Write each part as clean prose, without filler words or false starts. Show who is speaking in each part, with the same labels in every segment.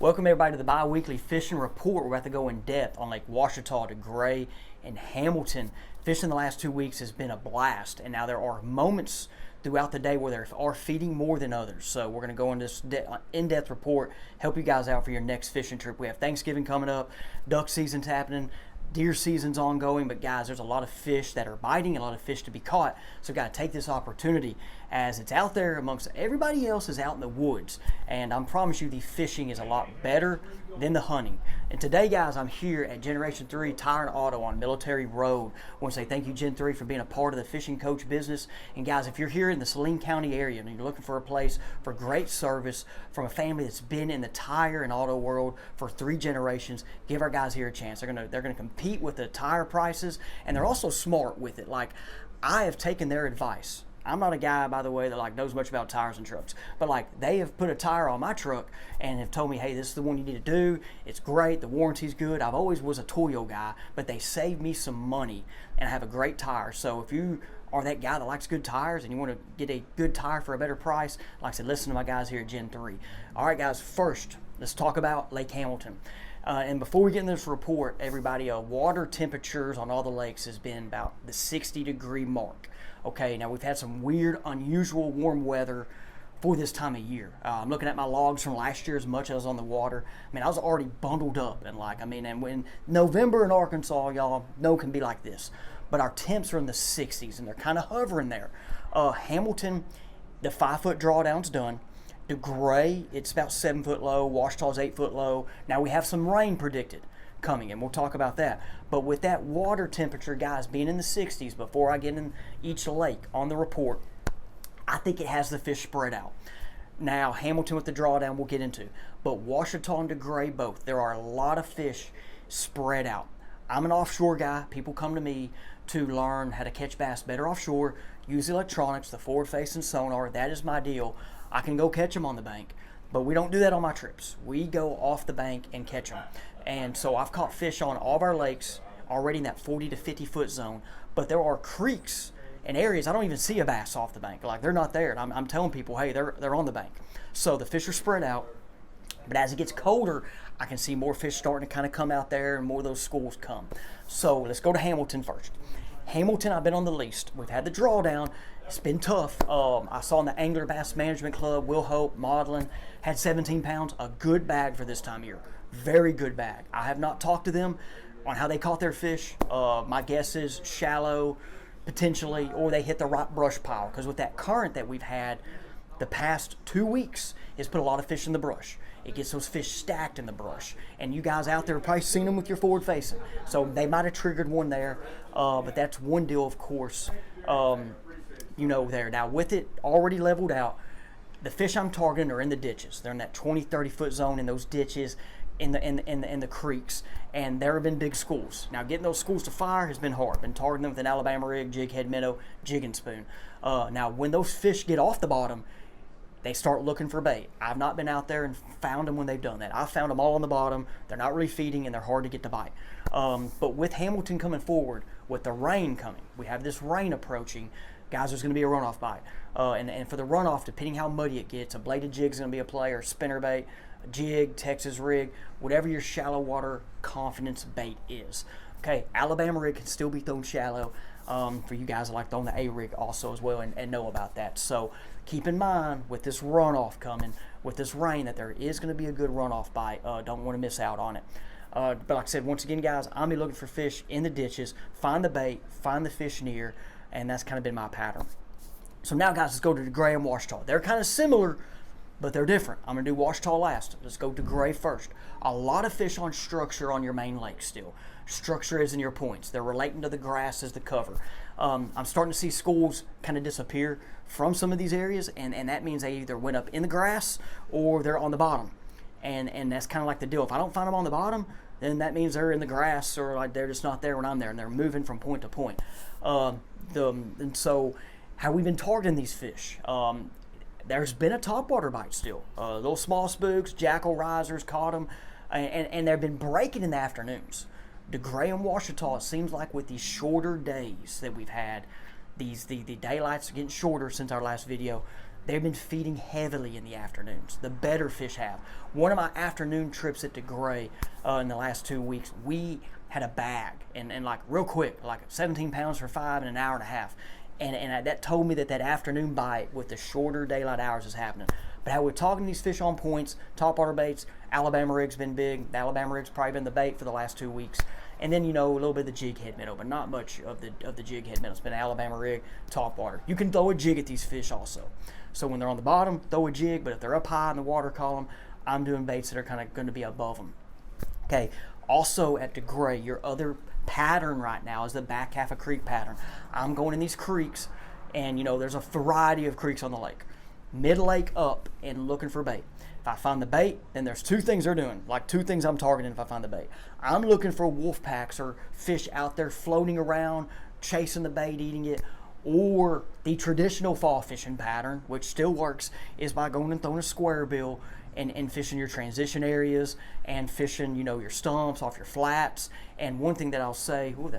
Speaker 1: Welcome everybody to the bi-weekly fishing report. We're about to go in depth on Lake Ouachita, Degray, and Hamilton. Fishing the last 2 weeks has been a blast, and now there are moments throughout the day where there are feeding more than others. So we're going to go in this in-depth report, help you guys out for your next fishing trip. We have Thanksgiving coming up, duck season's happening, deer season's ongoing, but guys, there's a lot of fish that are biting, a lot of fish to be caught. So got to take this opportunity as it's out there amongst everybody else is out in the woods. And I promise you the fishing is a lot better than the hunting. And today, guys, I'm here at Generation 3 Tire and Auto on Military Road. I want to say thank you, Gen 3, for being a part of the fishing coach business. And guys, if you're here in the Saline County area and you're looking for a place for great service from a family that's been in the tire and auto world for 3 generations, give our guys here a chance. They're gonna compete with the tire prices, and they're also smart with it. Like, I have taken their advice. I'm not a guy, by the way, that knows much about tires and trucks, but they have put a tire on my truck and have told me, hey, this is the one you need to do. It's great. The warranty's good. I've always was a Toyo guy, but they saved me some money, and I have a great tire. So if you are that guy that likes good tires and you want to get a good tire for a better price, like I said, listen to my guys here at Gen 3. All right, guys, first, let's talk about Lake Hamilton. And before we get into this report, everybody, water temperatures on all the lakes has been about the 60-degree mark. Okay, now we've had some weird, unusual warm weather for this time of year. I'm looking at my logs from last year as much as I was on the water. I mean, I was already bundled up, and and when November in Arkansas, y'all know, can be like this. But our temps are in the 60s, and they're kind of hovering there. Hamilton, the 5-foot drawdown's done. Degray, it's about 7 foot low. Ouachita's 8 foot low. Now we have some rain predicted coming, and we'll talk about that. But with that water temperature, guys, being in the 60s, before I get in each lake on the report, I think it has the fish spread out. Now, Hamilton with the drawdown we'll get into, but Ouachita and Degray both, there are a lot of fish spread out. I'm an offshore guy. People come to me to learn how to catch bass better offshore, use electronics, the forward-facing sonar. That is my deal. I can go catch them on the bank, but we don't do that on my trips. We go off the bank and catch them. And so I've caught fish on all of our lakes already in that 40 to 50 foot zone, but there are creeks and areas I don't even see a bass off the bank. They're not there. And I'm telling people, hey, they're on the bank. So the fish are spread out, but as it gets colder, I can see more fish starting to kind of come out there and more of those schools come. So let's go to Hamilton first. Hamilton, I've been on the least. We've had the drawdown. It's been tough. I saw in the Angler Bass Management Club, Will Hope, modeling, had 17 pounds, a good bag for this time of year. Very good bag. I have not talked to them on how they caught their fish. My guess is shallow, potentially, or they hit the right brush pile, because with that current that we've had the past 2 weeks, it's put a lot of fish in the brush. It gets those fish stacked in the brush, and you guys out there have probably seen them with your forward facing, so they might have triggered one there, but that's one deal, of course, there. Now, with it already leveled out, the fish I'm targeting are in the ditches. They're in that 20-30 foot zone in those ditches, in the creeks, and there have been big schools. Now, getting those schools to fire has been hard. Been targeting them with an Alabama rig, jig head minnow, jig and spoon. Now, when those fish get off the bottom, they start looking for bait. I've not been out there and found them when they've done that. I've found them all on the bottom. They're not really feeding, and they're hard to get to bite. But with Hamilton coming forward, with the rain coming, we have this rain approaching, guys, there's going to be a runoff bite. And for the runoff, depending how muddy it gets, a bladed jig is going to be a play, or spinnerbait, a jig, Texas rig, whatever your shallow water confidence bait is. Okay, Alabama rig can still be thrown shallow. For you guys that like throwing the A rig also as well and know about that. So keep in mind with this runoff coming, with this rain, that there is going to be a good runoff bite. Don't want to miss out on it. But like I said, once again, guys, I'm be looking for fish in the ditches, find the bait, find the fish near, and that's kind of been my pattern. So now, guys, let's go to Degray and Ouachita. They're kind of similar, but they're different. I'm going to do Ouachita last. Let's go to Degray first. A lot of fish on structure on your main lake still. Structure is in your points. They're relating to the grass as the cover. I'm starting to see schools kind of disappear from some of these areas, and that means they either went up in the grass or they're on the bottom. And that's kind of like the deal. If I don't find them on the bottom, then that means they're in the grass, or they're just not there when I'm there, and they're moving from point to point. And so how we've been targeting these fish, there's been a topwater bite still. Little small spooks, jackal risers caught them, and they've been breaking in the afternoons. Degray and Ouachita, it seems like with these shorter days that we've had, the daylights are getting shorter since our last video, they've been feeding heavily in the afternoons. The better fish have. One of my afternoon trips at Degray in the last 2 weeks, we had a bag, and like real quick, like 17 pounds for 5 in an hour and a half. And that told me that afternoon bite with the shorter daylight hours is happening. But how we're talking to these fish on points, topwater baits, Alabama rig's been big. The Alabama rig's probably been the bait for the last 2 weeks. And then, a little bit of the jig head minnow, but not much of the jig head minnow. It's been Alabama rig, topwater. You can throw a jig at these fish also. So when they're on the bottom, throw a jig, but if they're up high in the water column, I'm doing baits that are kind of going to be above them. Okay, also at Degray, your other pattern right now is the back half of creek pattern. I'm going in these creeks, and there's a variety of creeks on the lake. Mid-lake up and looking for bait. If I find the bait, then there's 2 things they're doing, like 2 things I'm targeting if I find the bait. I'm looking for wolf packs or fish out there floating around, chasing the bait, eating it, or the traditional fall fishing pattern, which still works, is by going and throwing a square bill and fishing your transition areas and fishing, your stumps off your flats. And one thing that I'll say, we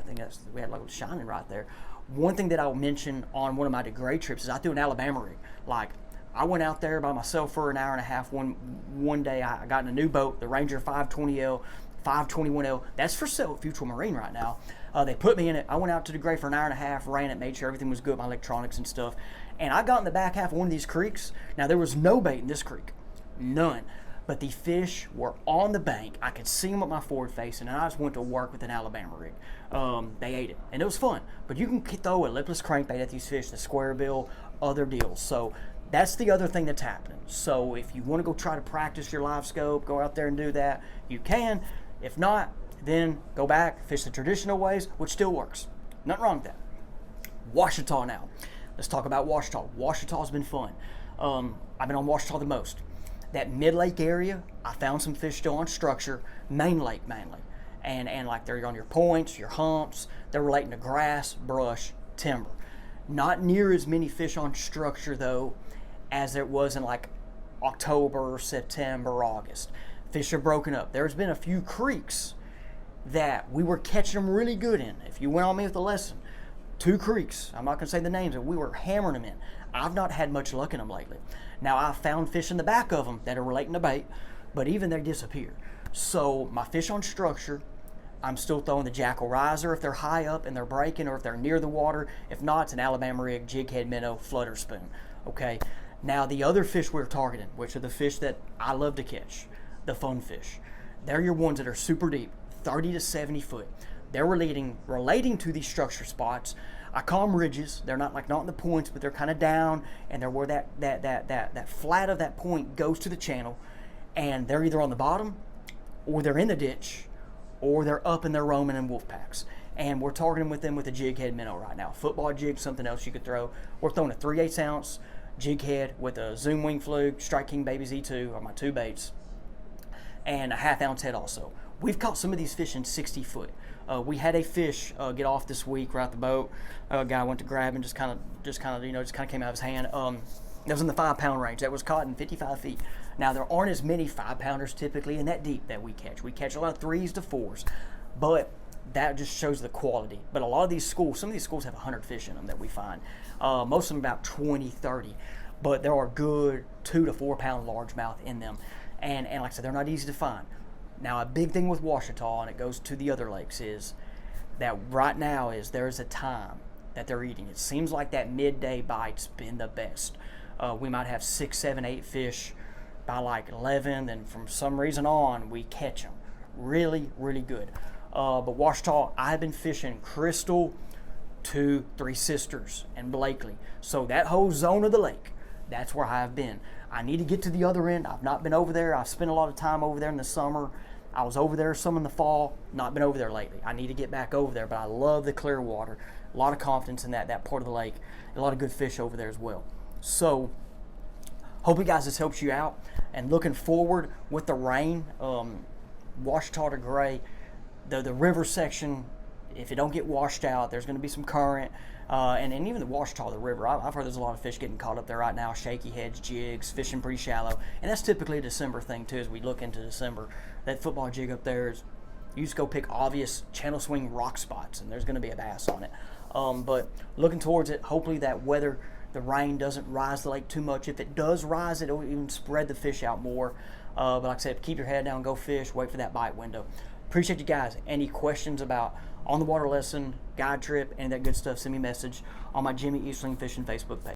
Speaker 1: had like shining right there. One thing that I'll mention on one of my Degray trips is I threw an Alabama rig. Like, I went out there by myself for an hour and a half. One day I got in a new boat, the Ranger 520L, 521L. That's for sale at Futrell Marine right now. They put me in it. I went out to Degray for an hour and a half, ran it, made sure everything was good, my electronics and stuff. And I got in the back half of one of these creeks. Now, there was no bait in this creek. None. But the fish were on the bank. I could see them with my forward facing, and I just went to work with an Alabama rig. They ate it, and it was fun. But you can throw a lipless crankbait at these fish, the square bill, other deals. So that's the other thing that's happening. So if you want to go try to practice your live scope, go out there and do that, you can. If not, then go back, fish the traditional ways, which still works. Nothing wrong with that. Ouachita now. Let's talk about Ouachita. Ouachita's been fun. I've been on Ouachita the most. That mid-lake area, I found some fish still on structure, main lake mainly. And like they're on your points, your humps, they're relating to grass, brush, timber. Not near as many fish on structure though as there was in like October, September, August. Fish are broken up. There's been a few creeks that we were catching them really good in. If you went on me with the lesson, 2 creeks, I'm not going to say the names, but we were hammering them in. I've not had much luck in them lately. Now, I've found fish in the back of them that are relating to bait, but even they disappear. So my fish on structure, I'm still throwing the Jackal riser if they're high up and they're breaking, or if they're near the water. If not, it's an Alabama rig, jig head minnow, flutter spoon. Okay. Now the other fish we're targeting, which are the fish that I love to catch, the fun fish. They're your ones that are super deep, 30 to 70 foot. They're relating to these structure spots. I call them ridges. They're not in the points, but they're kind of down, and they're where that flat of that point goes to the channel, and they're either on the bottom, or they're in the ditch, or they're up and they're roaming in wolf packs. And we're targeting with them with a jig head minnow right now. Football jig, something else you could throw. We're throwing a 3/8 ounce jig head with a Zoom Wing Fluke, Strike King Baby Z2 are my 2 baits, and a 1/2 ounce head also. We've caught some of these fish in 60 foot. We had a fish get off this week right at the boat. A guy went to grab and just kind of came out of his hand. That was in the 5-pound range. That was caught in 55 feet. Now there aren't as many 5-pounders typically in that deep that we catch. We catch a lot of 3s to 4s, but that just shows the quality. But a lot of these schools, some of these schools have 100 fish in them that we find. Most of them about 20, 30, but there are good 2 to 4 pound largemouth in them. And like I said, they're not easy to find. Now, a big thing with Ouachita, and it goes to the other lakes, is that right now there's a time that they're eating. It seems like that midday bite's been the best. We might have 6, 7, 8 fish by like 11, and from some reason on, we catch them. Really, really good. But Ouachita, I've been fishing Crystal to Three Sisters and Blakely. So that whole zone of the lake, that's where I've been. I need to get to the other end. I've not been over there. I've spent a lot of time over there in the summer. I was over there some in the fall. Not been over there lately. I need to get back over there, but I love the clear water. A lot of confidence in that part of the lake. A lot of good fish over there as well. So, hope you guys this helps you out. And looking forward with the rain, Ouachita to Degray, the river section, if it don't get washed out, there's going to be some current. And even the Ouachita, the river, I've heard there's a lot of fish getting caught up there right now, shaky heads, jigs, fishing pretty shallow. And that's typically a December thing too, as we look into December. That football jig up there is, you just go pick obvious channel swing rock spots, and there's going to be a bass on it. But looking towards it, hopefully that weather the rain doesn't rise the lake too much. If it does rise, it'll even spread the fish out more. But like I said, keep your head down, go fish, wait for that bite window. Appreciate you guys. Any questions about on the water lesson, guide trip, any of that good stuff, send me a message on my Jimmy Easterling Fishing Facebook page.